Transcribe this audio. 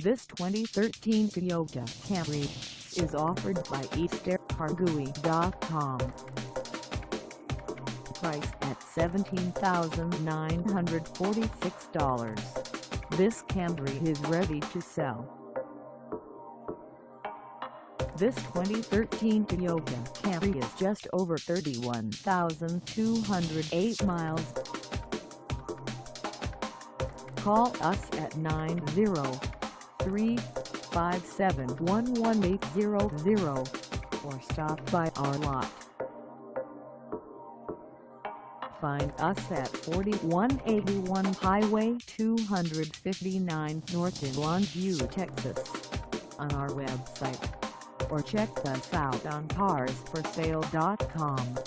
This 2013 Toyota Camry is offered by eastaircargouie.com. Price at $17,946. This Camry is ready to sell. This 2013 Toyota Camry is just over 31,208 miles. Call us at 903-571-1800 or stop by our lot. Find us at 4181 Highway 259 North in Longview, Texas, on our website, or check us out on carsforsale.com.